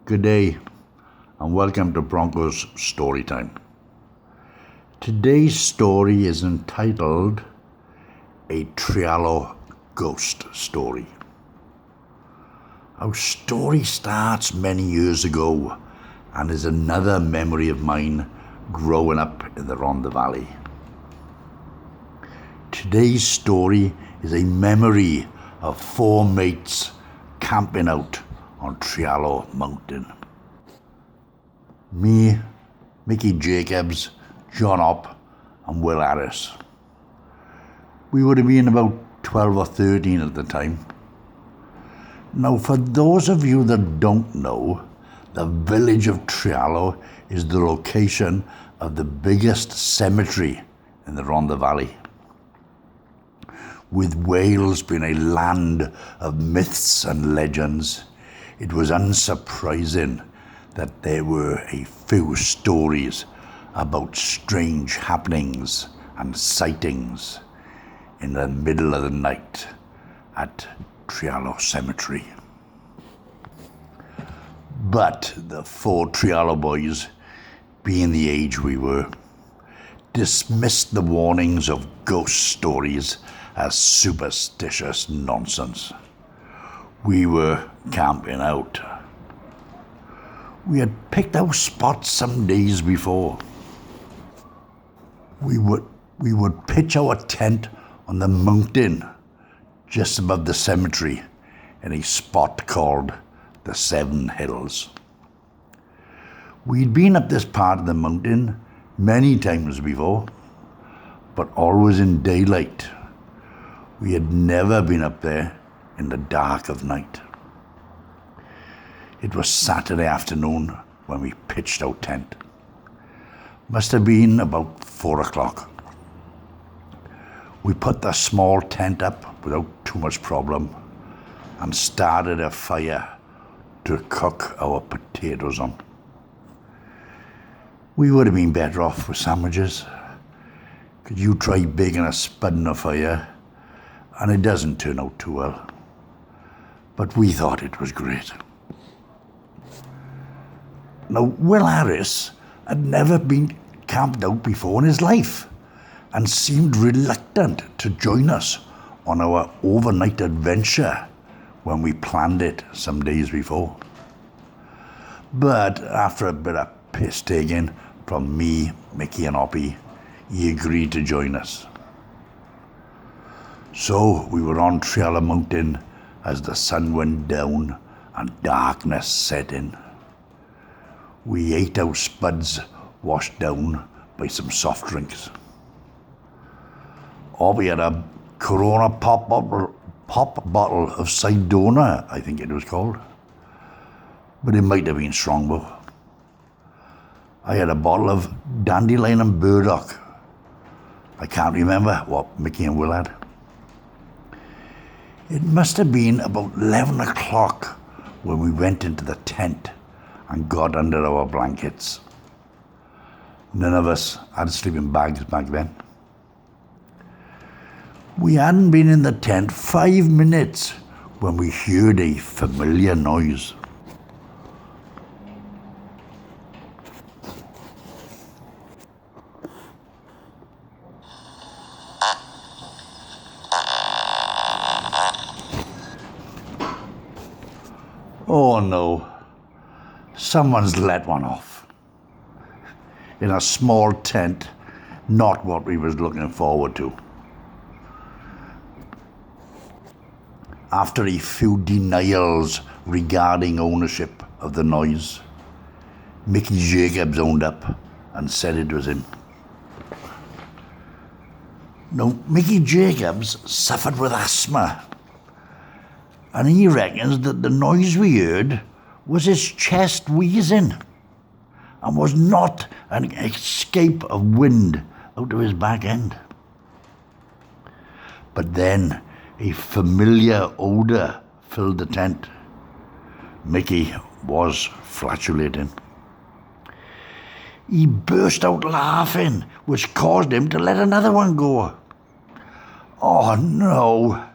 Good day and welcome to Bronco's Storytime. Today's story is entitled A Trealaw Ghost Story. Our story starts many years ago and is another memory of mine growing up in the Rhondda Valley. Today's story is a memory of four mates camping out on Trealaw Mountain. Me, Mickey Jacobs, John Opp and Will Harris. We would have been about 12 or 13 at the time. Now, for those of you that don't know, the village of Trealaw is the location of the biggest cemetery in the Rhondda Valley. With Wales being a land of myths and legends, it was unsurprising that there were a few stories about strange happenings and sightings in the middle of the night at Trealaw Cemetery. But the four Trealaw boys, being the age we were, dismissed the warnings of ghost stories as superstitious nonsense. We were camping out. We had picked our spots some days before. We would pitch our tent on the mountain just above the cemetery in a spot called the Seven Hills. We'd been up this part of the mountain many times before, but always in daylight. We had never been up there in the dark of night. It was Saturday afternoon when we pitched our tent. Must have been about 4 o'clock. We put the small tent up without too much problem and started a fire to cook our potatoes on. We would have been better off with sandwiches. Could you try baking a spud in a fire and it doesn't turn out too well. But we thought it was great. Now, Will Harris had never been camped out before in his life and seemed reluctant to join us on our overnight adventure when we planned it some days before. But after a bit of piss taking from me, Mickey and Oppie, he agreed to join us. So we were on Trealaw Mountain as the sun went down and darkness set in. We ate our spuds washed down by some soft drinks. Oppie had a Corona pop bottle of Sidona, I think it was called. But it might have been Strongbow. I had a bottle of Dandelion and Burdock. I can't remember what Mickey and Will had. It must have been about 11 o'clock when we went into the tent and got under our blankets. None of us had sleeping bags back then. We hadn't been in the tent 5 minutes when we heard a familiar noise. Oh no, someone's let one off. In a small tent, not what we was looking forward to. After a few denials regarding ownership of the noise, Mickey Jacobs owned up and said it was him. Now, Mickey Jacobs suffered with asthma, and he reckons that the noise we heard was his chest wheezing and was not an escape of wind out of his back end. But then a familiar odour filled the tent. Mickey was flatulating. He burst out laughing, which caused him to let another one go. Oh no!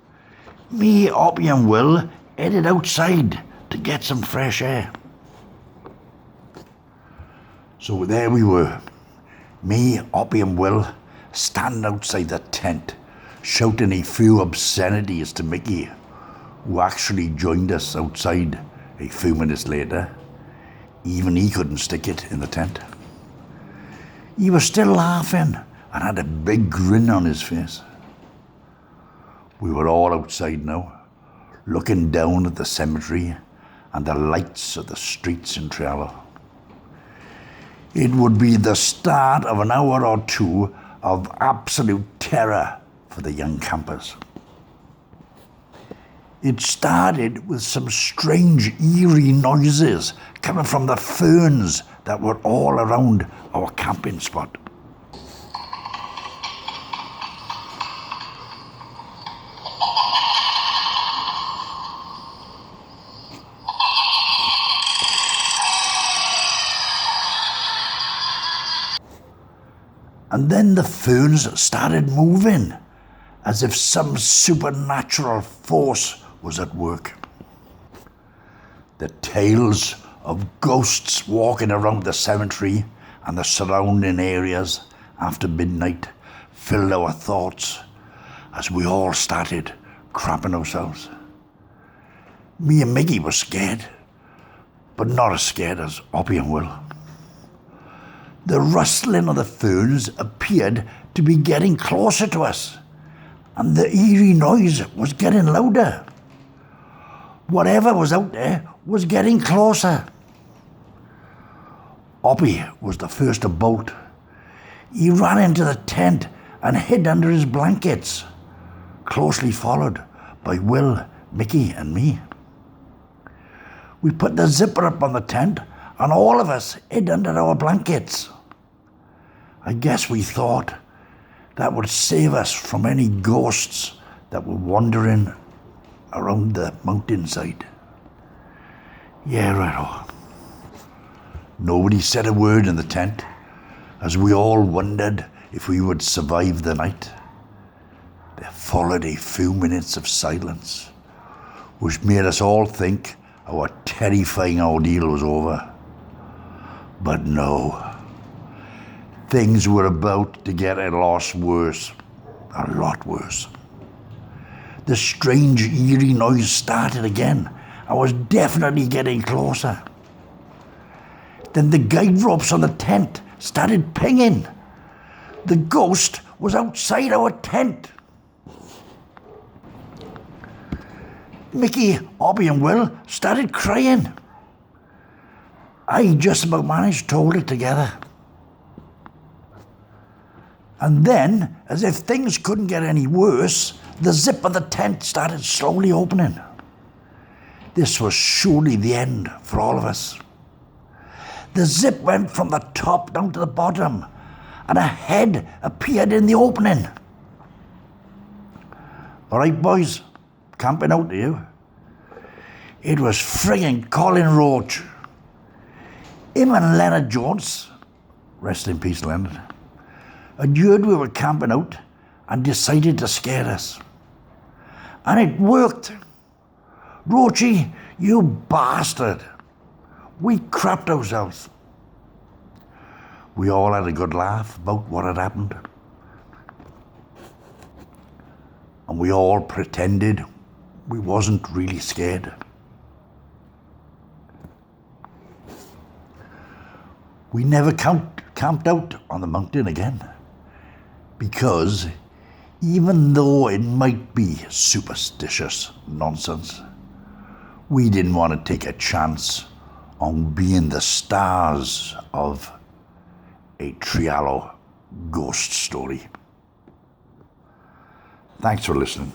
Me, Oppie and Will headed outside to get some fresh air. So there we were, me, Oppie and Will, standing outside the tent, shouting a few obscenities to Mickey, who actually joined us outside a few minutes later. Even he couldn't stick it in the tent. He was still laughing and had a big grin on his face. We were all outside now, looking down at the cemetery and the lights of the streets in Trealaw. It would be the start of an hour or two of absolute terror for the young campers. It started with some strange, eerie noises coming from the ferns that were all around our camping spot. And then the ferns started moving, as if some supernatural force was at work. The tales of ghosts walking around the cemetery and the surrounding areas after midnight filled our thoughts as we all started crapping ourselves. Me and Mickey were scared, but not as scared as Oppie and Will. The rustling of the ferns appeared to be getting closer to us, and the eerie noise was getting louder. Whatever was out there was getting closer. Oppie was the first to bolt. He ran into the tent and hid under his blankets, closely followed by Will, Mickey and me. We put the zipper up on the tent and all of us hid under our blankets. I guess we thought that would save us from any ghosts that were wandering around the mountainside. Yeah, right. Nobody said a word in the tent as we all wondered if we would survive the night. There followed a few minutes of silence, which made us all think our terrifying ordeal was over. But no. Things were about to get a lot worse. The strange, eerie noise started again and was definitely getting closer. Then the guide ropes on the tent started pinging. The ghost was outside our tent. Mickey, Oppie and Will started crying. I just about managed to hold it together. And then, as if things couldn't get any worse, the zip of the tent started slowly opening. This was surely the end for all of us. The zip went from the top down to the bottom, and a head appeared in the opening. All right, boys, camping out to you. It was friggin' Colin Roach. Him and Leonard Jones, rest in peace, Leonard, had heard we were camping out and decided to scare us. And it worked. Roachy, you bastard. We crapped ourselves. We all had a good laugh about what had happened. And we all pretended we wasn't really scared. We never camped out on the mountain again. Because even though it might be superstitious nonsense, we didn't want to take a chance on being the stars of a Trealaw ghost story. Thanks for listening.